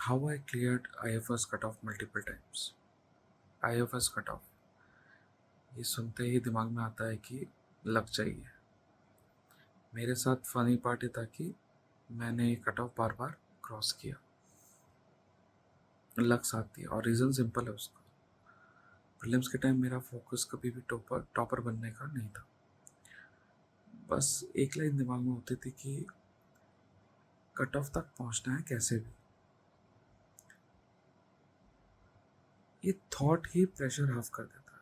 How I cleared IFS cutoff multiple times. IFS cutoff, ये सुनते ही दिमाग में आता है कि लग जाइए। मेरे साथ फनी पार्ट ये था कि मैंने ये कट ऑफ बार बार क्रॉस किया, लग साथ दिया, और रीज़न सिंपल है उसका। प्रीलिम्स के टाइम मेरा फोकस कभी भी टॉपर बनने का नहीं था। बस एक लाइन दिमाग में होती थी कि कट ऑफ तक पहुंचना है कैसे भी। ये थॉट ही प्रेशर हाफ कर देता है।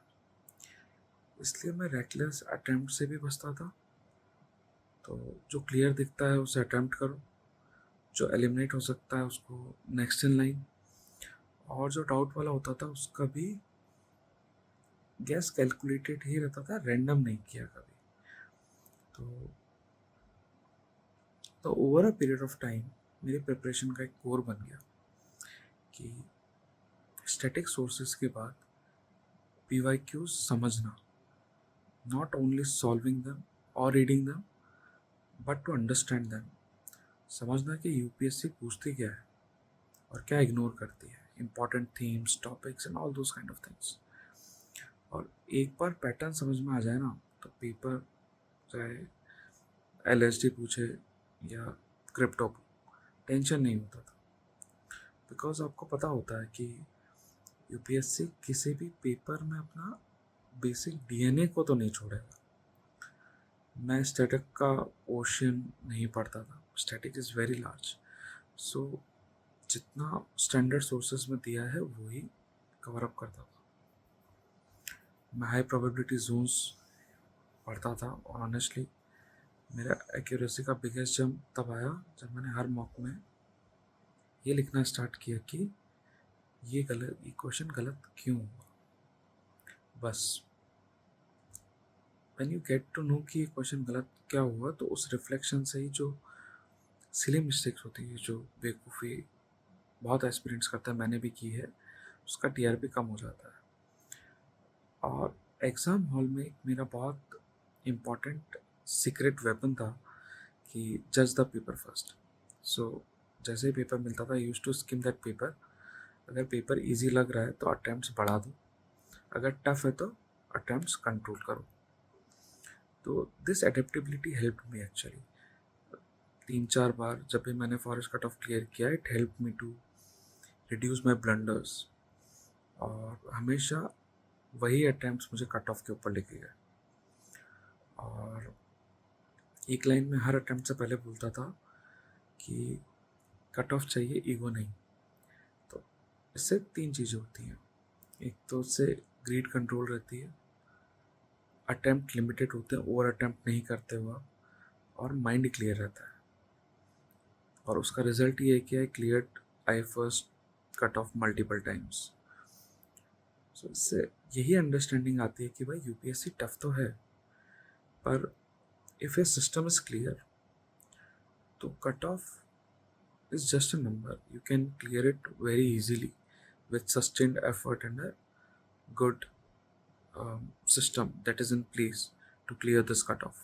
इसलिए मैं रेकलेस अटेम्प्ट से भी बचता था। तो जो क्लियर दिखता है उसे अटेम्प्ट करो, जो एलिमिनेट हो सकता है उसको नेक्स्ट इन लाइन, और जो डाउट वाला होता था उसका भी गैस कैलकुलेटेड ही रहता था, रैंडम नहीं किया कभी। तो over a period of time मेरे प्रिपरेशन का एक कोर बन गया कि स्टैटिक सोर्सेज के बाद PYQs समझना, नॉट ओनली सॉल्विंग them और reading them, but to understand them। समझना कि यूपीएससी पूछती क्या है और क्या इग्नोर करती है, important themes, topics and all those kind of things. और एक बार पैटर्न समझ में आ जाए ना, तो पेपर चाहे LSD पूछे या क्रिप्टो, टेंशन नहीं होता था। बिकॉज आपको पता होता है कि यूपीएससी किसी भी पेपर में अपना बेसिक DNA को तो नहीं छोड़ेगा। मैं स्टैटिक का ओशन नहीं पढ़ता था, स्टैटिक इज़ वेरी लार्ज। सो जितना स्टैंडर्ड सोर्सेज में दिया है वही कवर अप करता था। मैं हाई प्रोबेबिलिटी जोन्स पढ़ता था, और ऑनेस्टली मेरा एक्यूरेसी का बिगेस्ट जंप तब आया जब मैंने हर मॉक में ये लिखना स्टार्ट किया कि ये क्वेश्चन गलत क्यों हुआ। बस when you get to know कि ये क्वेश्चन गलत क्या हुआ, तो उस रिफ्लेक्शन से ही जो सिली मिस्टेक्स होती है, जो बेवकूफ़ी बहुत एक्सपीरियंस करता है, मैंने भी की है, उसका TRP कम हो जाता है। और एग्ज़ाम हॉल में मेरा बहुत इम्पॉर्टेंट सीक्रेट वेपन था कि जज द पेपर फर्स्ट। सो जैसे ही पेपर मिलता था, use to skim that paper. अगर पेपर इजी लग रहा है तो अटैम्प्ट्स बढ़ा दो, अगर टफ है तो अटैम्प्ट्स कंट्रोल करो। तो this adaptability help me actually. 3-4 बार जब भी मैंने फॉरेस्ट कट ऑफ क्लियर किया, it help me to reduce my blunders, और हमेशा वही अटैम्प्ट्स मुझे कट ऑफ के ऊपर लेके गए। और एक लाइन में हर अटैम्प्ट से पहले बोलता था कि कट ऑफ चाहिए, ईगो नहीं। तो इससे 3 चीज़ें होती हैं। एक तो उससे ग्रीड कंट्रोल रहती है, अटैम्प्ट लिमिटेड होते हैं, ओवर अटैम्प्ट नहीं करते हुआ, और माइंड क्लियर रहता है। और उसका रिजल्ट ये है कि I cleared I first cut off multiple times. So इससे यही अंडरस्टैंडिंग आती है कि भाई यूपीएससी टफ तो है, पर if A system is clear तो cut off is just a number. You can clear it very easily with sustained effort and a good system that is in place to clear this cutoff.